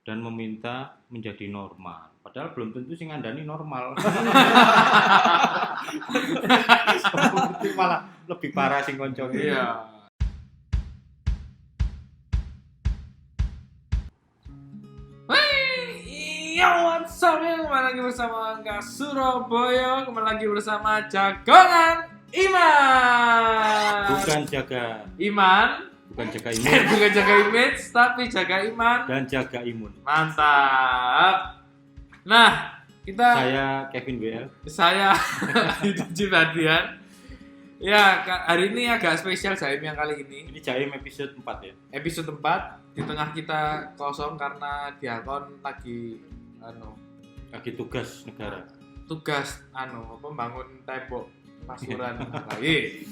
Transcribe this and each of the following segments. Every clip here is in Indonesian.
dan meminta menjadi normal. Padahal belum tentu sing ngandani normal. Itu malah lebih parah sing koncone. Iya. Yo, what's up ya? Kembali lagi bersama Angka Surabaya. Kembali lagi bersama Jagongan Iman. Bukan jaga Iman. bukan jaga imun Bukan jaga image, tapi jaga iman dan jaga imun. Mantap. Nah, Saya Kevin WL. saya Diji Badian. Ya, hari ini agak spesial Jaim yang kali ini. Ini Jaim episode 4 ya. Episode 4 di tengah kita kosong karena diakon lagi Lagi tugas negara. tugas membangun tembok pasuruan lagi.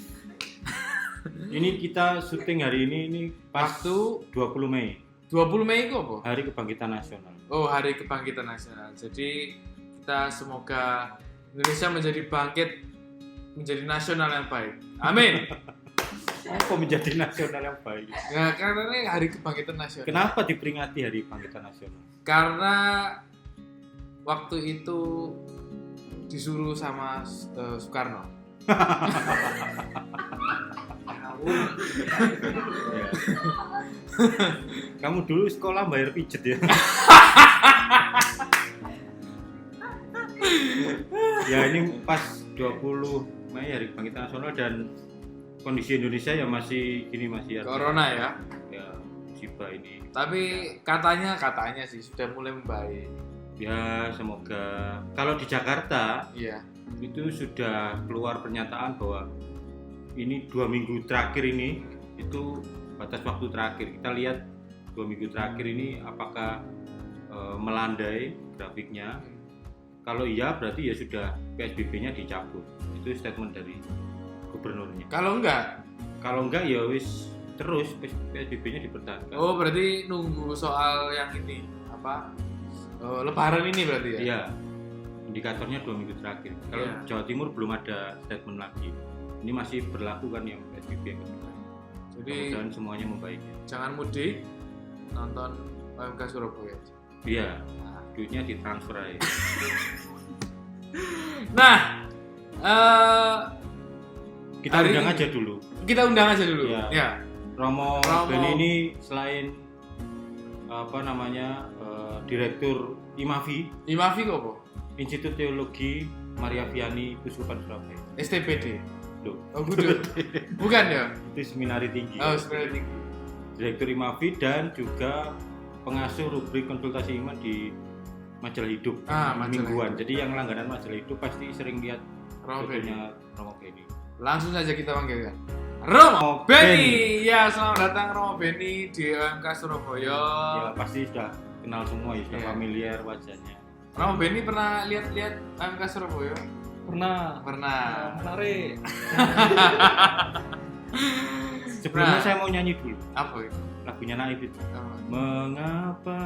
Ini kita syuting hari ini pas Waktu 20 Mei. 20 Mei itu apa? Hari Kebangkitan Nasional. Oh, Hari Kebangkitan Nasional. Jadi kita semoga Indonesia menjadi bangkit, menjadi nasional yang baik. Amin. Apa menjadi nasional yang baik? Ya, karena ini Hari Kebangkitan Nasional. Kenapa diperingati Hari Kebangkitan Nasional? Karena waktu itu disuruh sama Soekarno. Ya. Kamu dulu sekolah bayar pijet ya? Ya ini pas 20 Mei Hari Kebangkitan Nasional dan kondisi Indonesia ya masih gini, masih ada Corona ya. ya musibah ini. Tapi katanya sih sudah mulai membaik. Ya semoga. Kalau di Jakarta Iya. itu sudah keluar pernyataan bahwa ini 2 minggu terakhir ini itu batas waktu terakhir. Kita lihat 2 minggu terakhir ini apakah melandai grafiknya. Kalau iya berarti ya sudah PSBB-nya dicabut. Itu statement dari gubernurnya. Kalau enggak, Ya wis terus PSBB-nya dipertahankan. oh berarti nunggu soal yang ini Lebaran ini berarti ya? Iya. Indikatornya 2 minggu terakhir. Kalau Iya. Jawa Timur belum ada statement lagi. Ini masih berlaku kan yang PSBB yang kedua. Jadi Mudah-mudahan semuanya membaik. jangan mudik, nonton OMK Surabaya. Iya. Duitnya ditransfer aja. Nah, Kita hari undang ini- aja dulu. kita undang aja dulu. Iya. Ya. Romo Romo. Beni ini selain Direktur IMAVI, Imafi kok apa? Institut Teologi Maria Vianney Kuskupan Surabaya. STPD. Loh, Oh, Gudu. Bukan ya? itu seminari tinggi. Oh, sebenarnya tinggi. Direktur IMAVI dan juga pengasuh rubrik konsultasi iman di Majalah Hidup Majalah mingguan. Hidup. Jadi yang langganan Majalah Hidup pasti sering lihat Romo Beni. fotonya Romo Beni. Langsung saja kita panggilkan Romo Beni. Beni. Ya, selamat datang Romo Beni di OMK Surabaya. Ya pasti sudah kenal semua ya, sudah Iya. familiar wajahnya. Romo Beni pernah lihat OMK Surabaya? Pernah. Pernah. Menarik. Sebelumnya Nah. saya mau nyanyi dulu Apa itu? lagunya Naif itu. Apa? Mengapa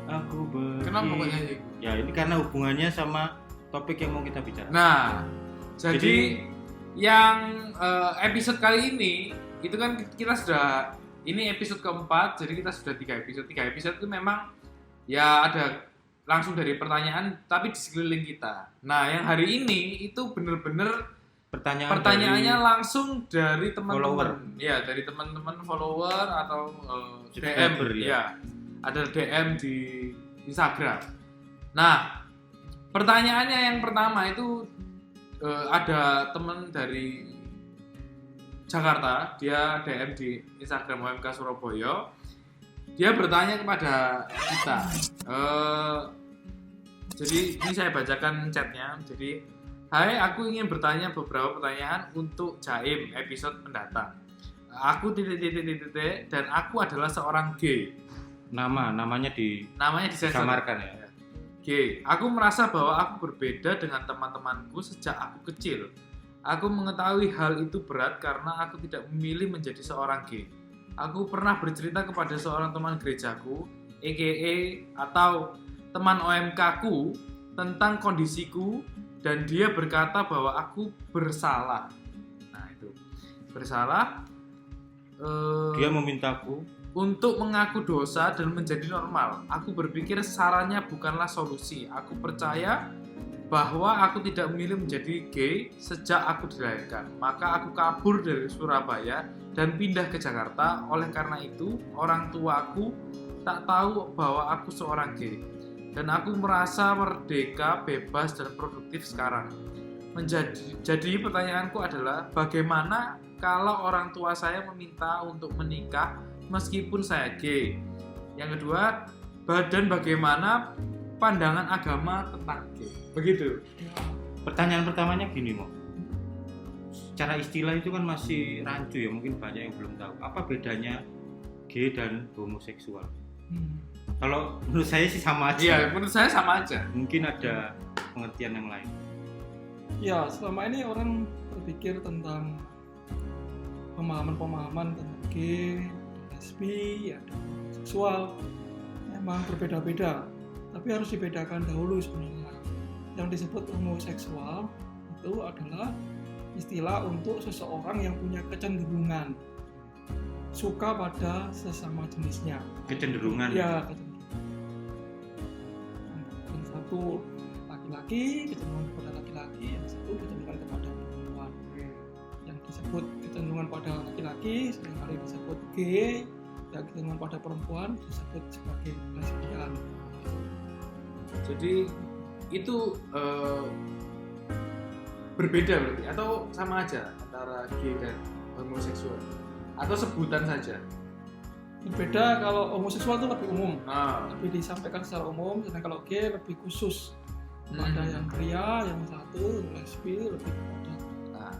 aku begini? Kenapa kok nyanyi? Ya ini karena hubungannya sama topik yang mau kita bicara. Nah, jadi yang episode kali ini itu kan kita sudah, ini episode keempat, jadi kita sudah 3 episode. 3 episode itu memang ya ada langsung dari pertanyaan tapi di sekeliling kita. Nah, yang hari ini itu bener-bener pertanyaannya langsung dari follower. teman-teman. Ya, dari teman-teman follower atau DM Subscriber, ya. ya. Ada DM di Instagram. Nah, pertanyaannya yang pertama itu ada teman dari Jakarta, dia DM di Instagram OMK Surabaya. Dia bertanya kepada kita. Jadi ini saya bacakan chatnya. Jadi, hai, aku ingin bertanya beberapa pertanyaan untuk Jaim episode mendatang. Aku titik dan aku adalah seorang gay. Namanya Disensor. disamarkan ya. G. Aku merasa bahwa aku berbeda dengan teman-temanku sejak aku kecil. Aku mengetahui hal itu berat karena aku tidak memilih menjadi seorang gay. Aku pernah bercerita kepada seorang teman gerejaku, EKE atau teman OMK-ku tentang kondisiku dan dia berkata bahwa aku bersalah. Nah itu bersalah. Dia memintaku untuk mengaku dosa dan menjadi normal. Aku berpikir sarannya bukanlah solusi. Aku percaya bahwa aku tidak memilih menjadi gay sejak aku dilahirkan. Maka aku kabur dari Surabaya dan pindah ke Jakarta. Oleh karena itu, orang tuaku tak tahu bahwa aku seorang gay. Dan aku merasa merdeka, bebas, dan produktif sekarang. Jadi pertanyaanku adalah, bagaimana kalau orang tua saya meminta untuk menikah meskipun saya gay? Yang kedua, bagaimana pandangan agama tentang gay? Begitu. Pertanyaan pertamanya gini, Mo. Secara istilah itu kan masih rancu ya, mungkin banyak yang belum tahu. Apa bedanya gay dan homoseksual? Kalau menurut saya sih sama aja. Iya, menurut saya sama aja. Mungkin ada pengertian yang lain. Ya, selama ini orang berpikir tentang pemahaman-pemahaman tentang gay, lesbi, ya, seksual memang berbeda-beda. Tapi harus dibedakan dahulu sebenarnya. Yang disebut homoseksual itu adalah istilah untuk seseorang yang punya kecenderungan suka pada sesama jenisnya. Kecenderungan. Ya, kecenderungan. Yang satu laki-laki, kecenderungan kepada laki-laki, yang satu kecenderungan kepada perempuan. Yang disebut kecenderungan pada laki-laki seringkali disebut gay, yang kecenderungan pada perempuan disebut sebagai lesbian. Jadi itu berbeda berarti atau sama aja antara gay dan homoseksual atau sebutan saja? Berbeda. Kalau homoseksual itu lebih umum, Lebih disampaikan secara umum, sedangkan kalau gay lebih khusus pada yang pria, yang satu lesbi lebih kepada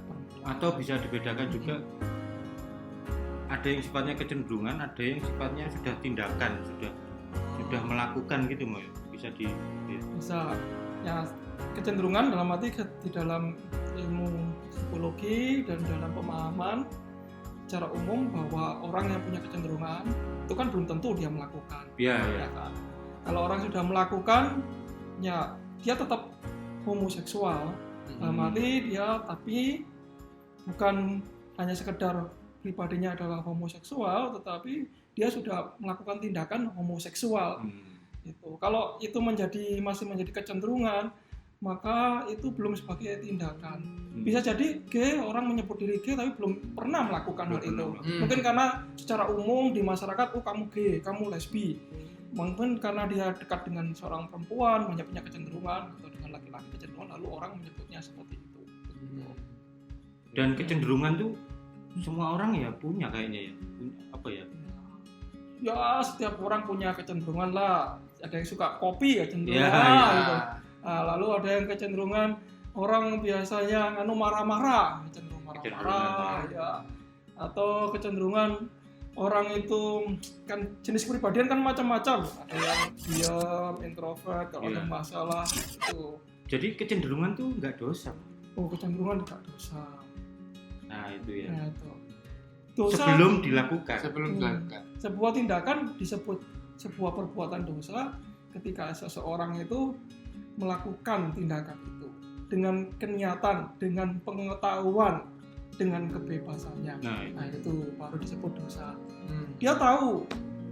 perempuan. Atau bisa dibedakan juga, ada yang sifatnya kecenderungan, ada yang sifatnya sudah tindakan, sudah melakukan gitu, Mo. Bisa ya, kecenderungan dalam arti di dalam ilmu psikologi dan dalam pemahaman secara umum bahwa orang yang punya kecenderungan itu kan belum tentu dia melakukan. Ya Kan? Kalau orang sudah melakukan, ya dia tetap homoseksual. Dalam arti dia tapi bukan hanya sekedar pribadinya adalah homoseksual, tetapi dia sudah melakukan tindakan homoseksual. Gitu. Kalau itu masih menjadi kecenderungan, maka itu belum sebagai tindakan. Bisa jadi gay, orang menyebut diri gay tapi belum pernah melakukan hal itu. Mungkin karena secara umum di masyarakat, kamu gay, kamu lesbi. Mungkin karena dia dekat dengan seorang perempuan, banyak punya kecenderungan, atau dengan laki-laki kecenderungan, lalu orang menyebutnya seperti itu. Dan kecenderungan tuh semua orang ya punya kayaknya ya. Apa ya? Ya, setiap orang punya kecenderungan lah. Ada yang suka kopi ya cenderungan. Gitu. Nah, lalu ada yang kecenderungan orang biasanya marah-marah, cenderung marah-marah ya. Atau kecenderungan orang itu kan jenis kepribadian kan macam-macam. Ada yang diam, introvert, kalau ada masalah itu. Jadi kecenderungan tuh nggak dosa. Oh, kecenderungan nggak dosa. Nah, itu ya. Nah, itu. Dosa sebelum dilakukan. Sebuah tindakan disebut sebuah perbuatan dosa ketika seseorang itu melakukan tindakan itu dengan keniatan, dengan pengetahuan, dengan kebebasannya. Nah, itu baru disebut dosa. Dia tahu,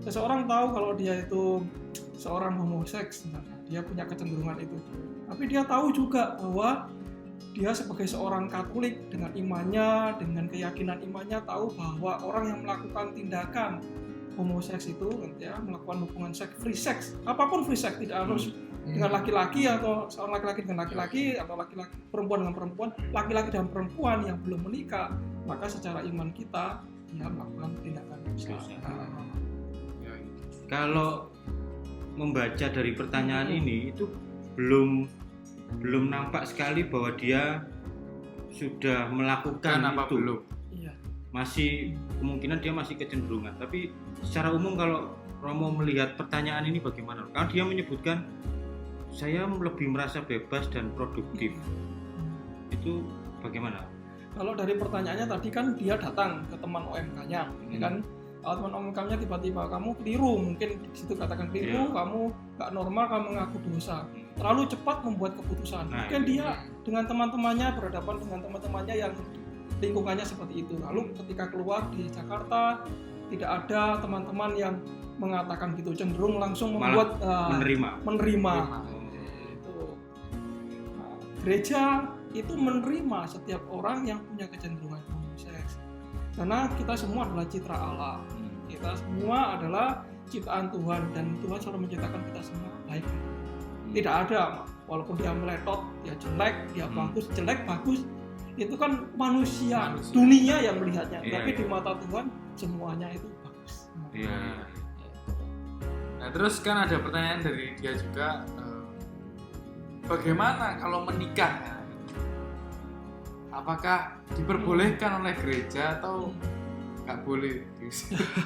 seseorang tahu kalau dia itu seorang homoseks, dia punya kecenderungan itu. Tapi dia tahu juga bahwa dia sebagai seorang Katolik dengan imannya, dengan keyakinan imannya tahu bahwa orang yang melakukan tindakan homoseks itu ya melakukan hubungan seks, free sex, apapun free sex, tidak harus dengan laki-laki atau seorang laki-laki dengan laki-laki atau laki-laki perempuan dengan perempuan, laki-laki dan perempuan yang belum menikah, maka secara iman kita dia melakukan tindakan dosa. Kalau membaca dari pertanyaan ini itu belum nampak sekali bahwa dia sudah melakukan apa itu. Belum. Iya. Masih kemungkinan dia masih kecenderungan. Tapi secara umum kalau Romo melihat pertanyaan ini bagaimana? Karena dia menyebutkan saya lebih merasa bebas dan produktif. Itu bagaimana? Kalau dari pertanyaannya tadi kan dia datang ke teman OMK-nya, ya kan? Kalau teman OMK-nya tiba-tiba kamu keliru, mungkin di situ katakan keliru, kamu nggak normal, kamu mengaku dosa. Terlalu cepat membuat keputusan. Mungkin dia dengan teman-temannya berhadapan dengan teman-temannya yang lingkungannya seperti itu. Lalu ketika keluar di Jakarta, Tidak ada teman-teman yang mengatakan gitu, cenderung langsung Malah membuat menerima. menerima. Oh. Itu. Nah, gereja itu menerima setiap orang yang punya kecenderungan homoseks. Karena kita semua adalah citra Allah. Kita semua adalah ciptaan Tuhan dan Tuhan selalu menciptakan kita semua baik. Tidak ada, walaupun dia meletot, dia jelek, dia bagus, jelek, bagus, itu kan manusia. Dunia yang melihatnya. Iya, Tapi iya. di mata Tuhan semuanya itu bagus. Iya. Nah terus kan ada pertanyaan dari dia juga, bagaimana kalau menikah? Apakah diperbolehkan oleh gereja atau nggak boleh?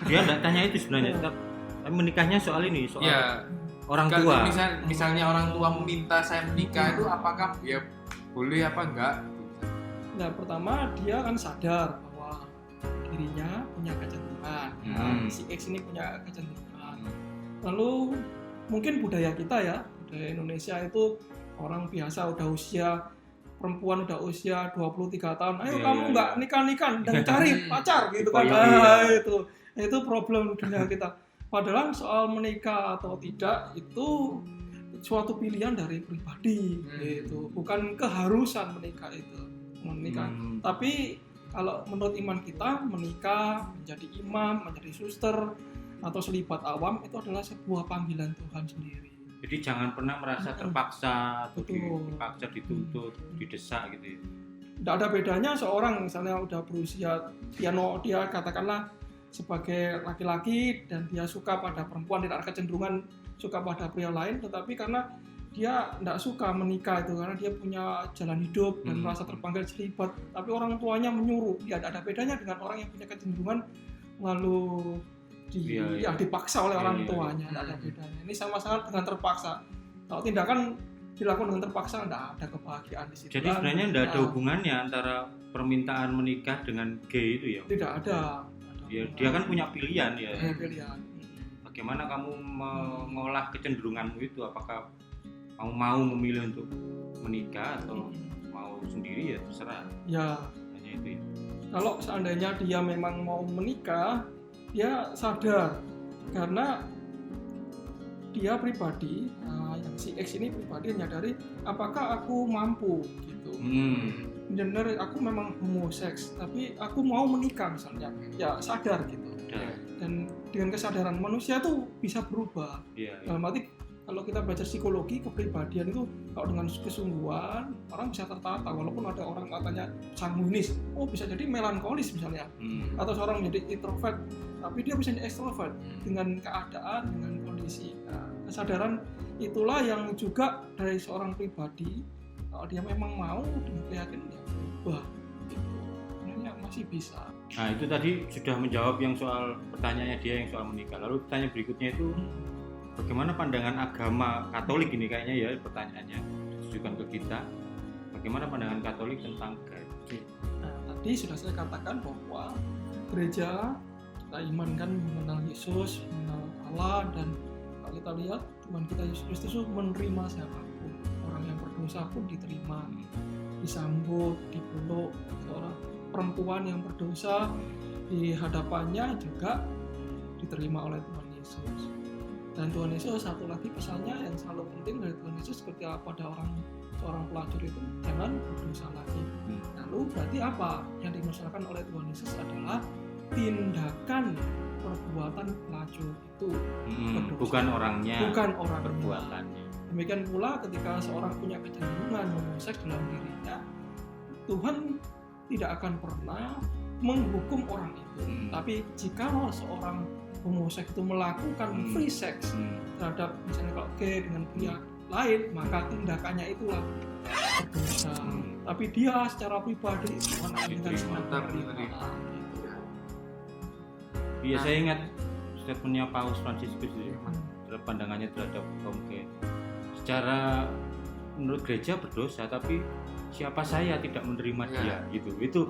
Dia enggak tanya itu sebenarnya. Tapi menikahnya soal ini, soal Ya, orang kan tua. misalnya orang tua meminta saya menikah itu apakah ya boleh apa enggak? Nah, pertama dia kan sadar bahwa dirinya punya kecenderungan. Nah, si X ini punya kecenderungan. Lalu mungkin budaya kita ya, budaya Indonesia itu orang biasa udah usia, perempuan udah usia 23 tahun, ayo Iya, kamu iya, nggak iya. nikah-nikah dan cari pacar gitu kan. Dipoyoi, Itu problem dunia kita. Padahal soal menikah atau tidak itu suatu pilihan dari pribadi gitu, bukan keharusan menikah itu. Menikah. Tapi kalau menurut iman kita, menikah, menjadi imam, menjadi suster atau selibat awam itu adalah sebuah panggilan Tuhan sendiri. Jadi jangan pernah merasa terpaksa atau Betul. dipaksa, dituntut, didesak gitu ya. Tidak ada bedanya seorang misalnya udah berusia dia katakanlah sebagai laki-laki dan dia suka pada perempuan, tidak ada kecenderungan suka pada pria lain, tetapi karena dia tidak suka menikah itu karena dia punya jalan hidup dan merasa terpanggil celibat, tapi orang tuanya menyuruh, dia tidak ada bedanya dengan orang yang punya kecenderungan lalu dipaksa oleh orang tuanya, tidak ada bedanya. Ini sama-sama dengan terpaksa. Kalau tindakan dilakukan dengan terpaksa, tidak ada kebahagiaan di situ. Jadi sebenarnya tidak ada hubungannya antara permintaan menikah dengan gay itu ya? Tidak ada. Ya, dia kan punya pilihan ya. Pilihan. Bagaimana kamu mengolah kecenderunganmu itu? Apakah kamu mau memilih untuk menikah atau mau sendiri ya terserah. Ya. Hanya itu. Ya. Kalau seandainya dia memang mau menikah, dia sadar karena dia pribadi, yang si X ini pribadi menyadari apakah aku mampu gitu. Benar, aku memang homoseks, tapi aku mau menikah misalnya, ya sadar gitu. Dan dengan kesadaran manusia tuh bisa berubah. Dalam arti kalau kita belajar psikologi kepribadian itu, kalau dengan kesungguhan orang bisa tertata, walaupun ada orang katanya sanguinis, bisa jadi melankolis misalnya, atau seorang menjadi introvert, tapi dia bisa jadi extrovert dengan keadaan, dengan kondisi. Kesadaran itulah yang juga dari seorang pribadi, kalau dia memang mau dengan keyakinan ya berubah, sebenarnya masih bisa. Nah itu tadi sudah menjawab yang soal pertanyaannya dia yang soal menikah. Lalu pertanyaan berikutnya itu bagaimana pandangan agama Katolik ini kayaknya ya pertanyaannya ditujukan ke kita. Bagaimana pandangan Katolik tentang gay? Nah tadi sudah saya katakan bahwa gereja kita imankan mengenal Yesus, mengenal Allah, dan kalau kita lihat Tuhan kita Yesus Kristus menerima siapapun, orang yang berdosa pun diterima, disambut, dipeluk. Seorang perempuan yang berdosa di hadapannya juga diterima oleh Tuhan Yesus. Dan Tuhan Yesus satu lagi pesannya yang selalu penting dari Tuhan Yesus ketika pada seorang pelacur itu jangan berdosa lagi. Lalu berarti apa yang dimaksudkan oleh Tuhan Yesus adalah tindakan perbuatan pelacur itu bukan orangnya, perbuatannya. Demikian pula ketika seorang punya kecenderungan homoseks dalam dirinya, Tuhan tidak akan pernah menghukum orang itu. Tapi jika seorang homoseks itu melakukan free sex terhadap misalnya kalau gay dengan pria lain, maka tindakannya itulah berdosa. Tapi dia secara pribadi Tuhan dengan senang menerima. Iya, saya ingat statementnya Paus Fransiskus itu terhadap pandangannya terhadap kaum gay. Secara menurut gereja berdosa, tapi siapa saya tidak menerima dia gitu. Itu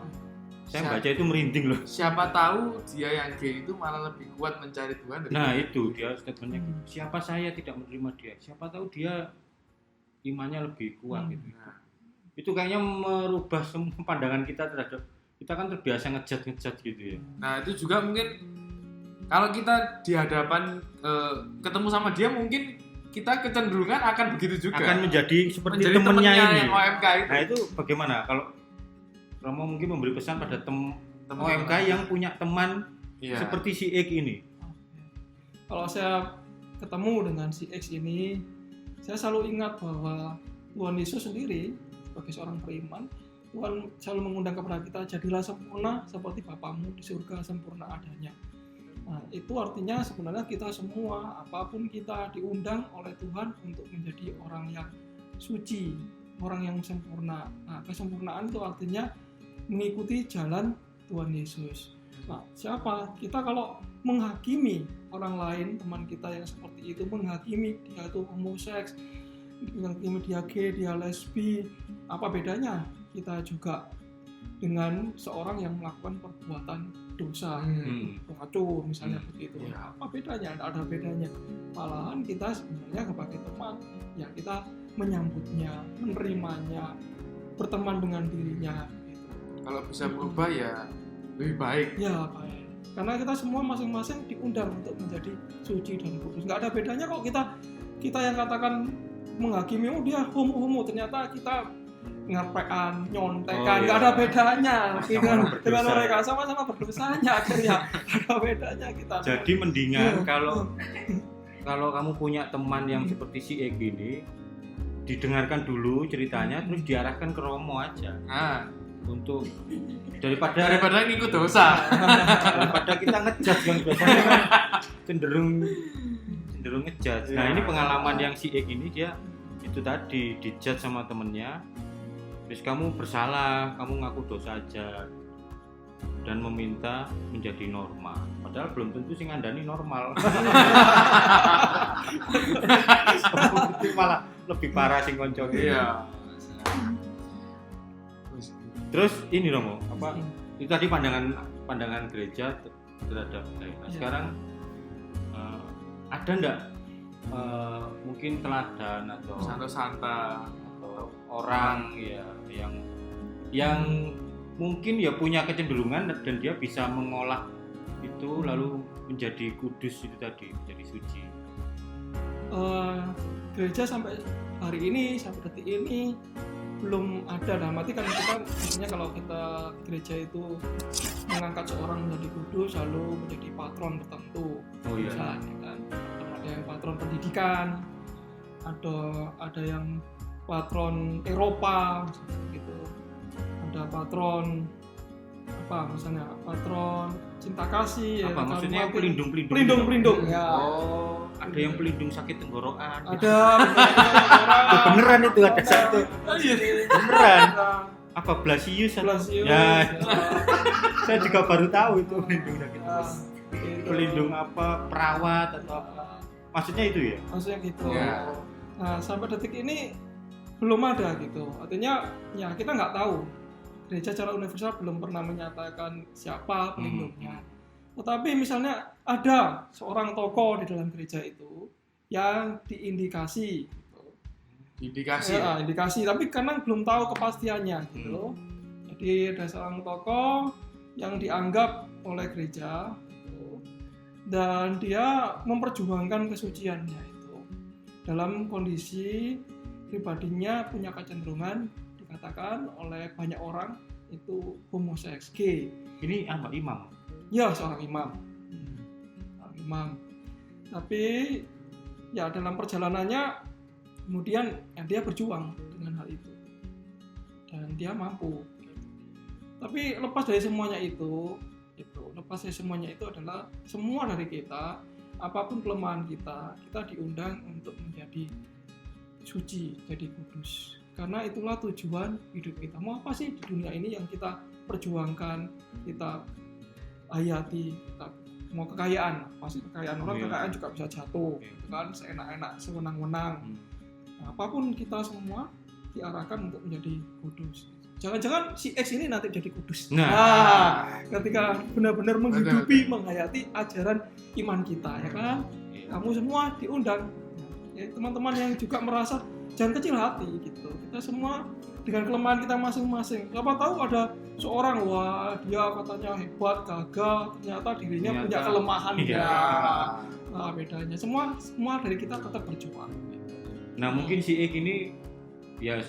saya baca itu merinding loh. Siapa tahu dia yang gay itu malah lebih kuat mencari Tuhan dari Nah itu dia statementnya. Siapa saya tidak menerima dia. Siapa tahu dia imannya lebih kuat gitu. Itu kayaknya merubah semua pandangan kita terhadap, kita kan terbiasa ngejat gitu ya. Nah itu juga mungkin Kalau kita di hadapan ketemu sama dia, mungkin kita kecenderungan akan begitu juga. Akan menjadi seperti Menjadi temennya ini. yang OMK itu. Nah itu bagaimana kalau Romo mungkin memberi pesan pada Teman-teman. OMK yang punya teman Iya. seperti si X ini? Kalau saya ketemu dengan si X ini, saya selalu ingat bahwa Tuhan Yesus sendiri sebagai seorang beriman, Tuhan selalu mengundang kepada kita, jadilah sempurna seperti Bapamu di surga sempurna adanya. Nah, itu artinya sebenarnya kita semua, apapun kita diundang oleh Tuhan untuk menjadi orang yang suci, orang yang sempurna. Nah, kesempurnaan itu artinya mengikuti jalan Tuhan Yesus. Nah, siapa? Kita kalau menghakimi orang lain, teman kita yang seperti itu, menghakimi dia itu homoseks, menghakimi dia gay, dia lesbi, apa bedanya kita juga dengan seorang yang melakukan perbuatan dosa, pengacur misalnya begitu. Ya. Apa bedanya? Tidak ada bedanya. Malahan kita sebenarnya sebagai teman, ya kita menyambutnya, menerimanya, berteman dengan dirinya. Gitu. Kalau bisa berubah ya lebih baik. Ya baik. Karena kita semua masing-masing diundang untuk menjadi suci dan kudus. Nggak ada bedanya kok kita yang katakan menghakimi, oh dia homo, ternyata kita ngapean, nyontekan, nggak ada bedanya dengan mereka, sama-sama berdosanya akhirnya. Nggak ada bedanya kita. Jadi mendingan kalau kamu punya teman yang seperti si X ini, didengarkan dulu ceritanya, terus diarahkan ke Romo aja. Nah, Untuk daripada ngikut dosa. daripada kita ngejudge yang biasanya kan cenderung ngejudge. Nah, ini pengalaman yang si X ini, dia itu tadi dijudge sama temennya, terus kamu bersalah, kamu ngaku dosa aja dan meminta menjadi normal, padahal belum tentu sing ngandani normal. Itu malah lebih parah sing koncone. Iya. Terus ini Romo, apa itu tadi pandangan gereja terhadap gay. Nah, sekarang ada enggak mungkin teladan atau Santa atau orang ya yang mungkin ya punya kecenderungan dan dia bisa mengolah itu lalu menjadi kudus itu tadi, menjadi suci. Gereja sampai hari ini, sampai detik ini belum ada. Nah, mati kan kita biasanya kalau kita gereja itu mengangkat seorang menjadi kudus lalu menjadi patron tertentu. Oh iya. Misalnya kan ada yang patron pendidikan, ada yang patron Eropa gitu, ada patron apa misalnya patron cinta kasih Apa ya, maksudnya mati. pelindung Ya. Oh, ada yang pelindung sakit tenggorokan. Ada Beneran itu ada satu. Beneran. Apa Blasius atau? Blasius. Ya. Saya juga baru tahu itu pelindung sakit. Ya, gitu. Pelindung apa perawat atau apa? Maksudnya itu ya? Maksudnya gitu. Ya. Nah, sampai detik ini belum ada gitu. Artinya ya kita nggak tahu. Gereja secara universal belum pernah menyatakan siapa pelindungnya. Tetapi misalnya ada seorang tokoh di dalam gereja itu yang diindikasi gitu. Indikasi. Ya, indikasi, tapi karena belum tahu kepastiannya gitu loh. Jadi ada seorang tokoh yang dianggap oleh gereja gitu, dan dia memperjuangkan kesuciannya itu dalam kondisi pribadinya punya kecenderungan dikatakan oleh banyak orang itu homoseks, gay. Ini apa imam? Ya, seorang imam. Seorang imam. Tapi ya dalam perjalanannya kemudian ya, dia berjuang dengan hal itu. Dan dia mampu. Tapi lepas dari semuanya itu adalah semua dari kita, apapun kelemahan kita diundang untuk menjadi suci, jadi kudus. Karena itulah tujuan hidup kita. Mau apa sih di dunia ini yang kita perjuangkan, kita hayati, kita mau kekayaan, pasti kekayaan orang, kekayaan juga bisa jatuh, gitu kan, seenak-enak, sewenang-wenang. Nah, apapun kita semua diarahkan untuk menjadi kudus. Jangan-jangan si X ini nanti jadi kudus. Nah, ketika benar-benar menghidupi, menghayati ajaran iman kita, ya kan? Kamu semua diundang. Ya, teman-teman yang juga merasa jangan kecil hati gitu. Kita semua dengan kelemahan kita masing-masing. Siapa tahu ada seorang, wah dia katanya hebat, gagah, ternyata dirinya punya kelemahan. Iya. Ya. Nah, bedanya semua dari kita tetap berjuang. Nah mungkin si Ik ini ya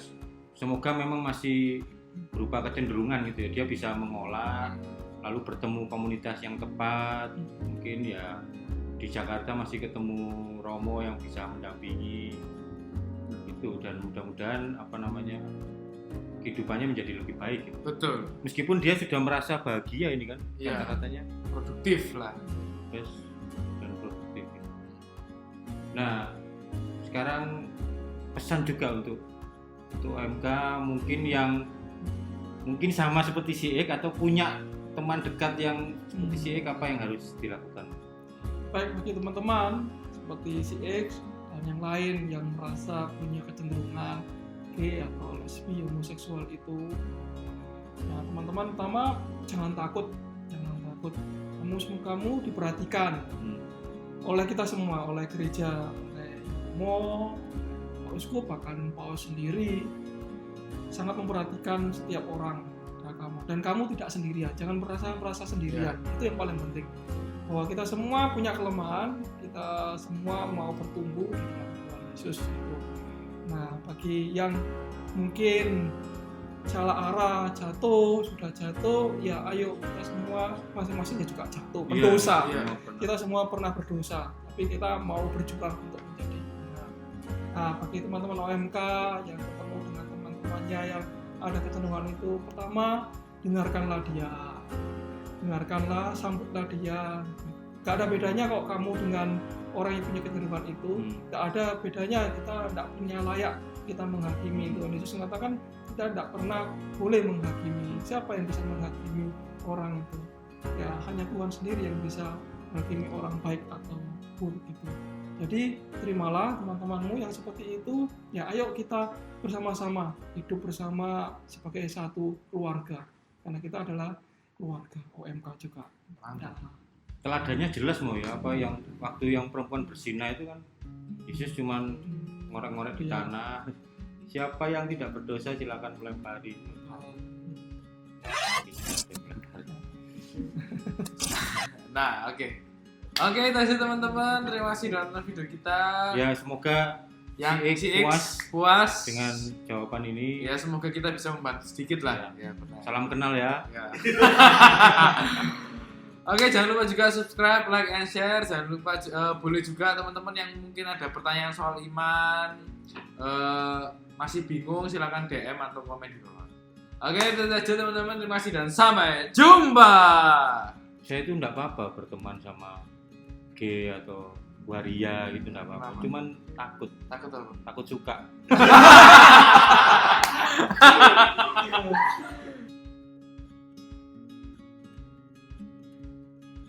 semoga memang masih berupa kecenderungan gitu ya, dia bisa mengolah lalu bertemu komunitas yang tepat, mungkin ya di Jakarta masih ketemu Romo yang bisa mendampingi gitu, dan mudah-mudahan kehidupannya menjadi lebih baik gitu. Betul. Meskipun dia sudah merasa bahagia ini kan, Iya. kata-katanya Produktif lah. yes, dan produktif gitu. Nah sekarang pesan juga untuk OMK mungkin sama seperti si Ik atau punya teman dekat yang seperti si Ik, apa yang harus dilakukan? Baik bagi teman-teman seperti si X dan yang lain yang merasa punya kecenderungan gay atau lesbi, homoseksual itu, nah teman-teman pertama jangan takut, kamu diperhatikan oleh kita semua, oleh gereja, oleh Romo, Pak Uskup, bahkan Paus sendiri sangat memperhatikan setiap orang kamu, dan kamu tidak sendirian, jangan merasa sendirian. Itu yang paling penting, bahwa kita semua punya kelemahan, kita semua mau bertumbuh di dalam Tuhan Yesus itu. Nah bagi yang mungkin salah arah, sudah jatuh, ya ayo kita semua masing-masing juga jatuh, berdosa. Kita semua pernah berdosa, tapi kita mau berjuang untuk menjadi benar. Nah bagi teman-teman OMK yang ketemu dengan teman-temannya yang ada kecenderungan itu, pertama dengarkanlah, sambutlah dia. Gak ada bedanya kok kamu dengan orang yang punya kecenderungan itu. Gak ada bedanya, kita tidak punya layak kita menghakimi. Tuhan Yesus mengatakan kita tidak pernah boleh menghakimi. Siapa yang bisa menghakimi orang itu? Ya hanya Tuhan sendiri yang bisa menghakimi orang baik atau buruk itu. Jadi terimalah teman-temanmu yang seperti itu. Ya ayo kita bersama-sama hidup bersama sebagai satu keluarga, karena kita adalah keluarga OMK juga. Teladannya jelas mau ya, apa yang waktu yang perempuan berzina itu kan Yesus cuman ngorek-ngorek di tanah. Siapa yang tidak berdosa silakan melempari. Nah, oke, itu sih teman-teman. Terima kasih sudah nonton video kita. Ya semoga yang si X puas dengan jawaban ini. Ya semoga kita bisa membantu sedikit lah. Ya, salam kenal ya. Oke, jangan lupa juga subscribe, like, and share. Jangan lupa boleh juga teman-teman yang mungkin ada pertanyaan soal iman, masih bingung, silakan DM atau komen di bawah. Oke, itu saja teman-teman. Terima kasih dan sampai jumpa. Saya itu enggak apa-apa berteman sama gay atau waria gitu, enggak apa-apa. Cuman takut apa? Takut suka.